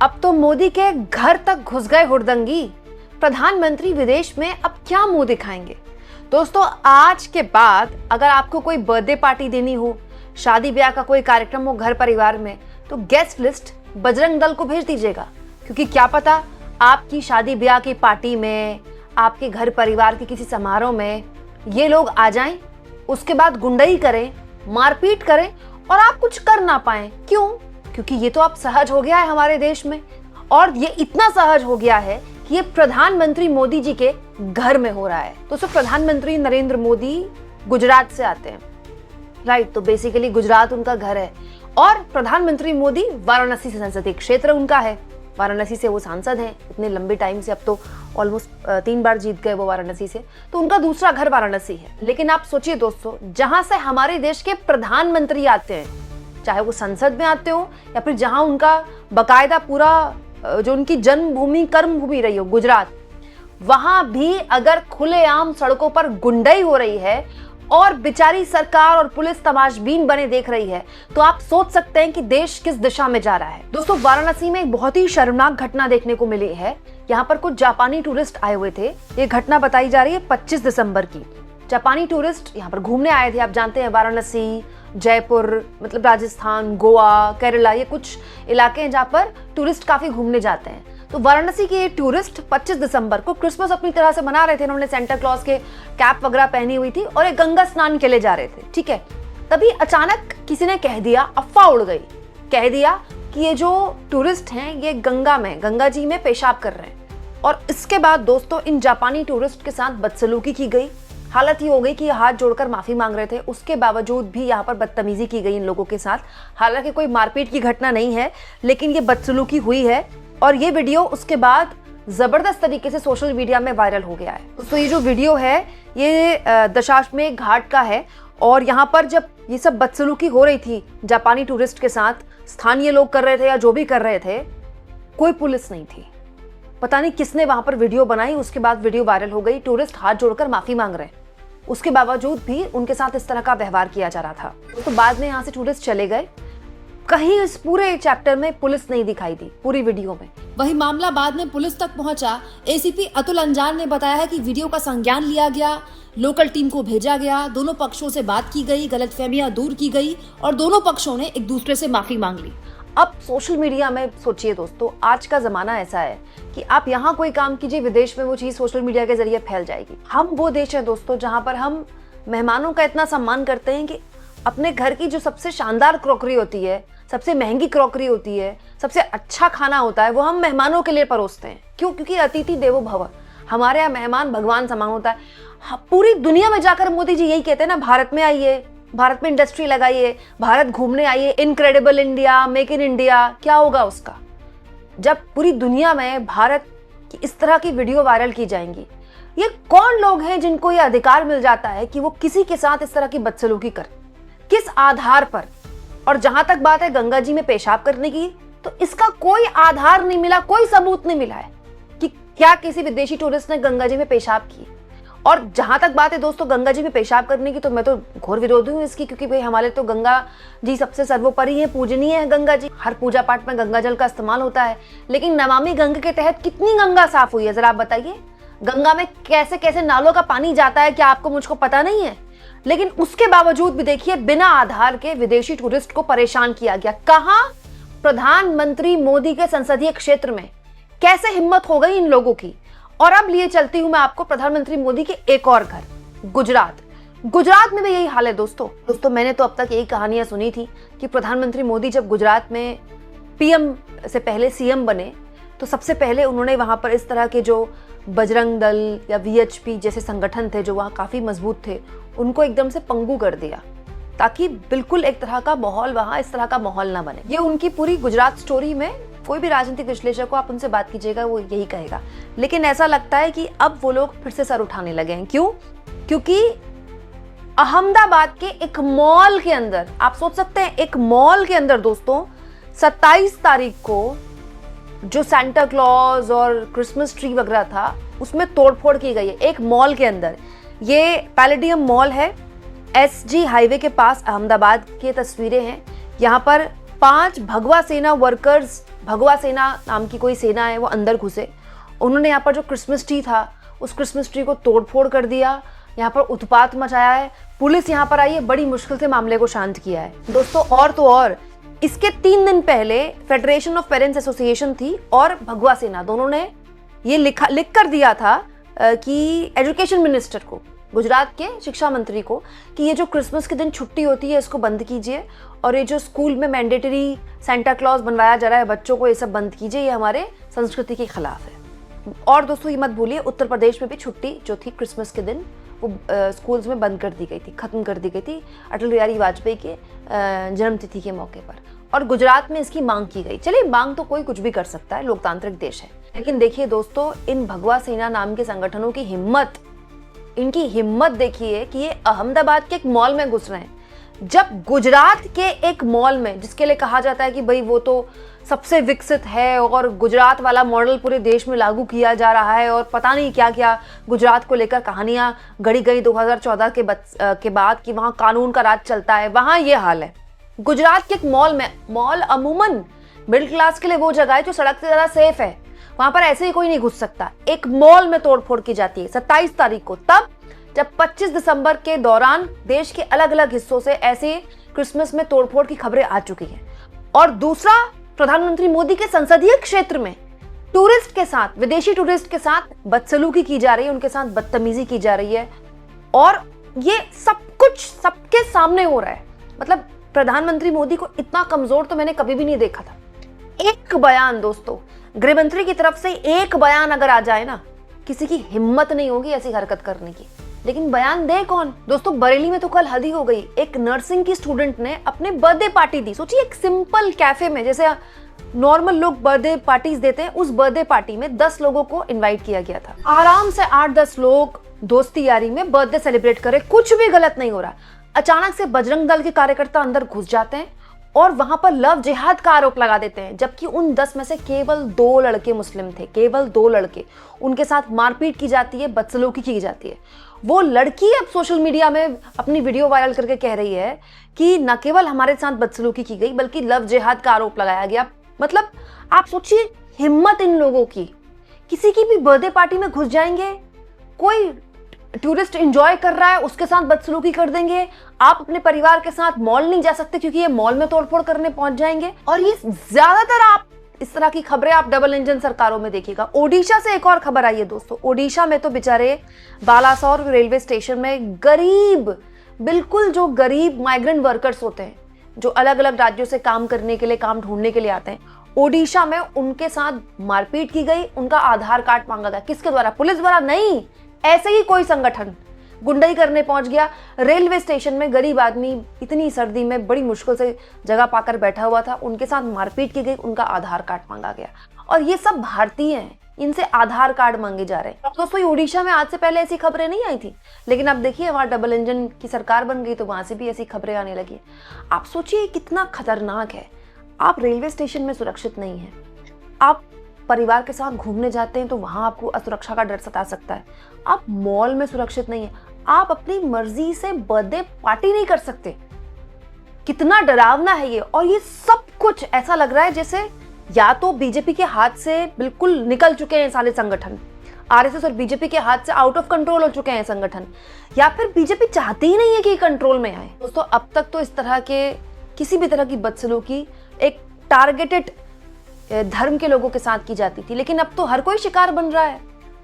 अब तो मोदी के घर तक घुस गए हुड़दंगी। प्रधानमंत्री विदेश में अब क्या मुंह दिखाएंगे? दोस्तों, आज के बाद अगर आपको कोई बर्थडे पार्टी देनी हो, शादी ब्याह का कोई कार्यक्रम हो घर परिवार में, तो गेस्ट लिस्ट बजरंग दल को भेज दीजिएगा, क्योंकि क्या पता आपकी शादी ब्याह की पार्टी में, आपके घर परिवार के किसी समारोह में ये लोग आ जाएं, उसके बाद गुंडई करें, मारपीट करें और आप कुछ कर ना पाएं। क्यों? क्योंकि ये तो अब सहज हो गया है हमारे देश में, और ये इतना सहज हो गया है कि ये प्रधानमंत्री मोदी जी के घर में हो रहा है। दोस्तों, प्रधानमंत्री नरेंद्र मोदी गुजरात से आते हैं, राइट? तो बेसिकली गुजरात उनका घर है, और प्रधानमंत्री मोदी वाराणसी से संसदीय क्षेत्र उनका है। वाराणसी से वो सांसद हैं इतने लंबे टाइम से, अब तो ऑलमोस्ट 3 बार जीत गए वो वाराणसी से, तो उनका दूसरा घर वाराणसी है। लेकिन आप सोचिए दोस्तों, जहां से हमारे देश के प्रधानमंत्री आते हैं, चाहे वो संसद में आते हो या फिर जहां उनका बकायदा पूरा जो उनकी जन्मभूमि कर्मभूमि रही हो गुजरात, वहां भी अगर खुलेआम सड़कों पर गुंडई हो रही है और बेचारी सरकार और पुलिस तमाशबीन बने देख रही है, तो आप सोच सकते हैं कि देश किस दिशा में जा रहा है। दोस्तों, वाराणसी में एक बहुत ही शर्मनाक घटना देखने को मिली है। यहाँ पर कुछ जापानी टूरिस्ट आए हुए थे। ये घटना बताई जा रही है 25 दिसंबर की। जापानी टूरिस्ट यहाँ पर घूमने आए थे। आप जानते हैं वाराणसी, जयपुर, मतलब राजस्थान, गोवा, केरला, ये कुछ इलाके हैं जहाँ पर टूरिस्ट काफी घूमने जाते हैं। तो वाराणसी के ये टूरिस्ट 25 दिसंबर को क्रिसमस अपनी तरह से मना रहे थे। उन्होंने सेंटा क्लॉज के कैप वगैरह पहनी हुई थी और एक गंगा स्नान के लिए जा रहे थे, ठीक है। तभी अचानक किसी ने कह दिया, अफवाह उड़ गई, कह दिया कि ये जो टूरिस्ट हैं ये गंगा जी में पेशाब कर रहे हैं। और इसके बाद दोस्तों, इन जापानी टूरिस्ट के साथ बदसलूकी की गई। हालत ये हो गई कि ये हाथ जोड़कर माफी मांग रहे थे, उसके बावजूद भी यहाँ पर बदतमीजी की गई इन लोगों के साथ। हालांकि कोई मारपीट की घटना नहीं है, लेकिन ये बदसलूकी हुई है, और ये वीडियो उसके बाद जबरदस्त तरीके से सोशल मीडिया में वायरल हो गया है। तो ये जो वीडियो है ये दशाश्वमेध घाट का है, और यहाँ पर जब ये सब बदसलूकी हो रही थी जापानी टूरिस्ट के साथ, स्थानीय लोग कर रहे थे या जो भी कर रहे थे, कोई पुलिस नहीं थी। पता नहीं किसने वहां पर वीडियो बनाई, उसके बाद वीडियो वायरल हो गई। टूरिस्ट हाथ जोड़कर माफी मांग रहे हैं, उसके बावजूद भी उनके साथ इस तरह का व्यवहार किया जा रहा था। तो बाद में यहाँ से टूरिस्ट चले गए। कहीं इस पूरे चैप्टर में पुलिस नहीं दिखाई दी, पूरी वीडियो में। वही मामला बाद में पुलिस तक पहुंचा। एसीपी अतुल अंजान ने बताया है कि वीडियो का संज्ञान लिया गया, लोकल टीम को भेजा गया, दोनों पक्षों से बात की गई, गलतफहमियां दूर की गई और दोनों पक्षों ने एक दूसरे से माफी मांग ली। अब सोशल मीडिया में सोचिए दोस्तों, आज का जमाना ऐसा है कि आप यहाँ कोई काम कीजिए, विदेश में वो चीज सोशल मीडिया के जरिए फैल जाएगी। हम वो देश है दोस्तों जहाँ पर हम मेहमानों का इतना सम्मान करते हैं कि अपने घर की जो सबसे शानदार क्रॉकरी होती है, सबसे महंगी क्रॉकरी होती है, सबसे अच्छा खाना होता है, वो हम मेहमानों के लिए परोसते हैं। क्यों? क्योंकि अतिथि देवो भव, हमारे यहाँ मेहमान भगवान समान होता है। पूरी दुनिया में जाकर मोदी जी यही कहते हैं ना, भारत में आइए, भारत में इंडस्ट्री लगाइए, भारत घूमने आइए, incredible India, make in India. क्या होगा उसका जब पूरी दुनिया में भारत की इस तरह की वीडियो वायरल की जाएंगी? ये कौन लोग हैं जिनको ये अधिकार मिल जाता है कि वो किसी के साथ इस तरह की बदसलूकी करें? किस आधार पर? और जहां तक बात है गंगा जी में पेशाब करने की, तो इसका कोई आधार नहीं मिला, कोई सबूत नहीं मिला है कि क्या किसी विदेशी टूरिस्ट ने गंगा जी में पेशाब की। और जहां तक बात है दोस्तों गंगा जी में पेशाब करने की, तो मैं तो घोर विरोधी हूँ इसकी, क्योंकि भाई हमारे तो गंगा जी सबसे सर्वोपरि है, पूजनीय है गंगा जी। हर पूजा पाठ में गंगा जल का इस्तेमाल होता है। लेकिन नमामि गंगा के तहत कितनी गंगा साफ हुई है, जरा आप बताइए। गंगा में कैसे कैसे नालों का पानी जाता है, क्या आपको मुझको पता नहीं है? लेकिन उसके बावजूद भी देखिए, बिना आधार के विदेशी टूरिस्ट को परेशान किया गया। कहां? प्रधानमंत्री मोदी के संसदीय क्षेत्र में। कैसे हिम्मत हो गई इन लोगों की? और अब लिए चलती हूं मैं आपको प्रधानमंत्री मोदी के एक और घर, गुजरात। गुजरात में भी यही हाल है दोस्तों, मैंने तो अब तक यही कहानियां सुनी थी कि प्रधानमंत्री मोदी जब गुजरात में पीएम से पहले सीएम बने, तो सबसे पहले उन्होंने वहां पर इस तरह के जो बजरंग दल या वीएचपी जैसे संगठन थे जो वहां काफी मजबूत थे, उनको एकदम से पंगु कर दिया, ताकि बिल्कुल एक तरह का माहौल, वहां इस तरह का माहौल ना बने। ये उनकी पूरी गुजरात स्टोरी में कोई भी राजनीतिक विश्लेषक को आप उनसे बात कीजिएगा, वो यही कहेगा। लेकिन ऐसा लगता है कि अब वो लोग फिर से सर उठाने लगे हैं। क्यों? क्योंकि अहमदाबाद के एक मॉल के अंदर, आप सोच सकते हैं, एक मॉल के अंदर दोस्तों 27 तारीख को जो सांता क्लॉज और क्रिसमस ट्री वगैरह था, उसमें तोड़फोड़ की गई है एक मॉल के अंदर। ये पैलेडियम मॉल है, एसजी हाईवे के पास अहमदाबाद की तस्वीरें हैं। यहाँ पर 5 भगवा सेना वर्कर्स, भगवा सेना नाम की कोई सेना है, वो अंदर घुसे। उन्होंने यहाँ पर जो क्रिसमस ट्री था उस क्रिसमस ट्री को तोड़फोड़ कर दिया, यहाँ पर उत्पात मचाया है। पुलिस यहाँ पर आई है, बड़ी मुश्किल से मामले को शांत किया है दोस्तों। और तो और इसके 3 दिन पहले फेडरेशन ऑफ पेरेंट्स एसोसिएशन थी और भगवा सेना दोनों ने ये लिख कर दिया था कि एजुकेशन मिनिस्टर को, गुजरात के शिक्षा मंत्री को, कि ये जो क्रिसमस के दिन छुट्टी होती है इसको बंद कीजिए, और ये जो स्कूल में मैंडेटरी सेंटा क्लॉज बनवाया जा रहा है बच्चों को, ये सब बंद कीजिए, ये हमारे संस्कृति के खिलाफ है। और दोस्तों ये मत भूलिए, उत्तर प्रदेश में भी छुट्टी जो थी क्रिसमस के दिन वो स्कूल्स में बंद कर दी गई थी, खत्म कर दी गई थी अटल बिहारी वाजपेयी के जन्मतिथि के मौके पर। और गुजरात में इसकी मांग की गई। चलिए, मांग तो कोई कुछ भी कर सकता है, लोकतांत्रिक देश है। लेकिन देखिए दोस्तों, इन भगवा सेना नाम के संगठनों की हिम्मत, इनकी हिम्मत देखिए कि ये अहमदाबाद के एक मॉल में घुस रहे हैं। जब गुजरात के एक मॉल में, जिसके लिए कहा जाता है कि भाई वो तो सबसे विकसित है और गुजरात वाला मॉडल पूरे देश में लागू किया जा रहा है, और पता नहीं क्या क्या गुजरात को लेकर कहानियां गढ़ी गई 2014 के बाद कि वहां कानून का राज चलता है, वहां ये हाल है। गुजरात के एक मॉल में, मॉल अमूमन मिडिल क्लास के लिए वो जगह है जो सड़क से ज्यादा सेफ है, वहां पर ऐसे ही कोई नहीं घुस सकता। एक मॉल में तोड़फोड़ की जाती है 27 तारीख को, तब जब 25 दिसंबर के दौरान देश के अलग अलग हिस्सों से ऐसे क्रिसमस में तोड़फोड़ की खबरें आ चुकी हैं। और दूसरा, प्रधानमंत्री मोदी के संसदीय क्षेत्र में टूरिस्ट के साथ, विदेशी टूरिस्ट के साथ बदसलूकी की जा रही है, उनके साथ बदतमीजी की जा रही है, और ये सब कुछ सबके सामने हो रहा है। मतलब प्रधानमंत्री मोदी को इतना कमजोर तो मैंने कभी भी नहीं देखा था। एक बयान दोस्तों, गृह मंत्री की तरफ से एक बयान अगर आ जाए ना, किसी की हिम्मत नहीं होगी ऐसी हरकत करने की। लेकिन बयान दे कौन? दोस्तों बरेली में तो कल हद ही हो गई। एक नर्सिंग की स्टूडेंट ने अपने बर्थडे पार्टी दी। सोचिए, एक सिंपल कैफे में, जैसे नॉर्मल लोग बर्थडे पार्टीज देते हैं, उस बर्थडे पार्टी में 10 लोगों को इनवाइट किया गया था। आराम से 8-10 लोग दोस्ती यारी में बर्थडे सेलिब्रेट करे, कुछ भी गलत नहीं हो रहा। अचानक से बजरंग दल के कार्यकर्ता अंदर घुस जाते हैं और वहां पर लव जिहाद का आरोप लगा देते हैं, जबकि उन 10 में से केवल 2 लड़के मुस्लिम थे, केवल 2 लड़के। उनके साथ मारपीट की जाती है, बदसलूकी की जाती है। वो लड़की अब सोशल मीडिया में अपनी वीडियो वायरल करके कह रही है कि न केवल हमारे साथ बदसलूकी की गई, बल्कि लव जिहाद का आरोप लगाया गया। मतलब आप सोचिए, हिम्मत इन लोगों की, किसी की भी बर्थडे पार्टी में घुस जाएंगे, कोई टूरिस्ट एंजॉय कर रहा है उसके साथ बदसलूकी कर देंगे। आप अपने परिवार के साथ मॉल नहीं जा सकते क्योंकि ये मॉल में तोड़फोड़ करने पहुंच जाएंगे। और ये ज्यादातर आप इस तरह की खबरें आप डबल इंजन सरकारों में देखिएगा। ओडिशा से एक और खबर आई है दोस्तों। ओडिशा में तो बेचारे बालासोर रेलवे स्टेशन में गरीब, बिल्कुल जो गरीब माइग्रेंट वर्कर्स होते हैं, जो अलग अलग राज्यों से काम करने के लिए, काम ढूंढने के लिए आते हैं, ओडिशा में उनके साथ मारपीट की गई, उनका आधार कार्ड मांगा गया। किसके द्वारा? पुलिस द्वारा नहीं, ऐसे ही कोई संगठन गुंडाई करने पहुंच गया। रेलवे स्टेशन में गरीब आदमी इतनी सर्दी में बड़ी मुश्किल से जगह पाकर बैठा हुआ था, उनके साथ मारपीट की गई, उनका आधार कार्ड मांगा गया। और ये सब भारतीय हैं, इनसे आधार कार्ड मांगे जा रहे हैं। दोस्तों ओडिशा में आज से पहले ऐसी खबरें नहीं आई थी, लेकिन अब देखिए वहां डबल इंजन की सरकार बन गई तो वहां से भी ऐसी खबरें आने लगी। आप सोचिए कितना खतरनाक है। आप रेलवे स्टेशन में सुरक्षित नहीं है, आप परिवार के साथ घूमने जाते हैं तो वहां आपको असुरक्षा का डर सता सकता है। आप मॉल में सुरक्षित नहीं है, आप अपनी मर्जी से बर्थडे पार्टी नहीं कर सकते। कितना डरावना है ये। और ये सब कुछ ऐसा लग रहा है जैसे या तो बीजेपी के हाथ से बिल्कुल निकल चुके हैं सारे संगठन, आरएसएस और बीजेपी के हाथ से आउट ऑफ कंट्रोल हो चुके हैं संगठन, या फिर बीजेपी चाहती ही नहीं है कि कंट्रोल में आए। दोस्तों अब तक तो इस तरह के किसी भी तरह की बदसलूकी एक टारगेटेड धर्म के लोगों के साथ की जाती थी, लेकिन अब तो हर कोई शिकार बन रहा है।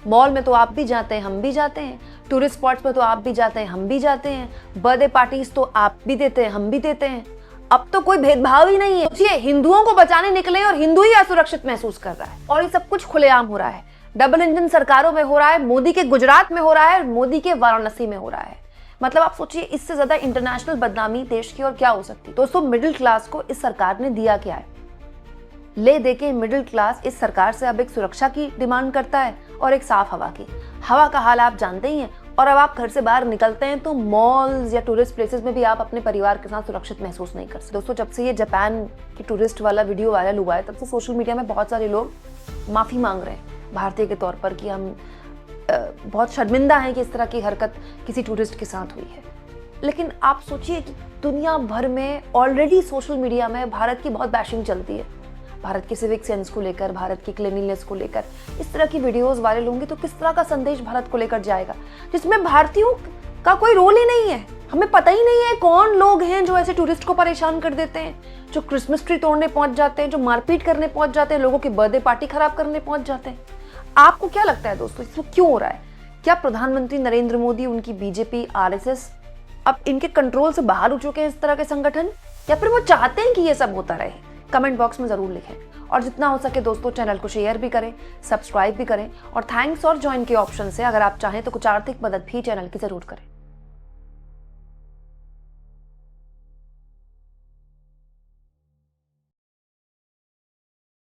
मॉल में तो आप भी जाते हैं, हम भी जाते हैं, टूरिस्ट स्पॉट्स में तो आप भी जाते हैं, हम भी जाते हैं, बर्थडे पार्टीज तो आप भी देते हैं, हम भी देते हैं। अब तो कोई भेदभाव ही नहीं है। सोचिए, हिंदुओं को बचाने निकले और हिंदू ही असुरक्षित महसूस कर रहा है। और ये सब कुछ खुलेआम हो रहा है, डबल इंजन सरकारों में हो रहा है, मोदी के गुजरात में हो रहा है, मोदी के वाराणसी में हो रहा है। मतलब आप सोचिए, इससे ज्यादा इंटरनेशनल बदनामी देश की और क्या हो सकती। दोस्तों मिडिल क्लास को इस सरकार ने दिया क्या है? ले देके मिडिल क्लास इस सरकार से अब एक सुरक्षा की डिमांड करता है और एक साफ हवा की। हवा का हाल आप जानते ही हैं। और अब आप घर से बाहर निकलते हैं तो मॉल्स या टूरिस्ट प्लेसेस में भी आप अपने परिवार के साथ सुरक्षित महसूस नहीं कर सकते। दोस्तों जब से ये जापान की टूरिस्ट वाला वीडियो वायरल हुआ है, तब से सोशल मीडिया में बहुत सारे लोग माफी मांग रहे हैं भारतीय के तौर पर कि हम बहुत शर्मिंदा हैं कि इस तरह की हरकत किसी टूरिस्ट के साथ हुई है। लेकिन आप सोचिए कि दुनिया भर में ऑलरेडी सोशल मीडिया में भारत की बहुत बैशिंग चलती है, भारत के सिविक सेंस को लेकर, भारत की क्लीनलीनेस को लेकर इस तरह की वीडियोस वायरल होंगी तो किस तरह का संदेश भारत को लेकर जाएगा, जिसमें भारतीयों का कोई रोल ही नहीं है। हमें पता ही नहीं है कौन लोग हैं जो ऐसे टूरिस्ट को परेशान कर देते हैं, जो क्रिसमस ट्री तोड़ने पहुंच जाते हैं, जो मारपीट करने पहुंच जाते हैं, लोगों की बर्थडे पार्टी खराब करने पहुंच जाते हैं। आपको क्या लगता है दोस्तों, इसमें क्यों हो रहा है? क्या प्रधानमंत्री नरेंद्र मोदी, उनकी बीजेपी, आरएसएस अब इनके कंट्रोल से बाहर हो चुके हैं इस तरह के संगठन, या फिर वो चाहते हैं कि ये सब होता रहे? कमेंट बॉक्स में जरूर लिखें और जितना हो सके दोस्तों चैनल को शेयर भी करें, सब्सक्राइब भी करें और थैंक्स और ज्वाइन के ऑप्शन से अगर आप चाहें तो कुछ आर्थिक मदद भी चैनल की जरूर करें।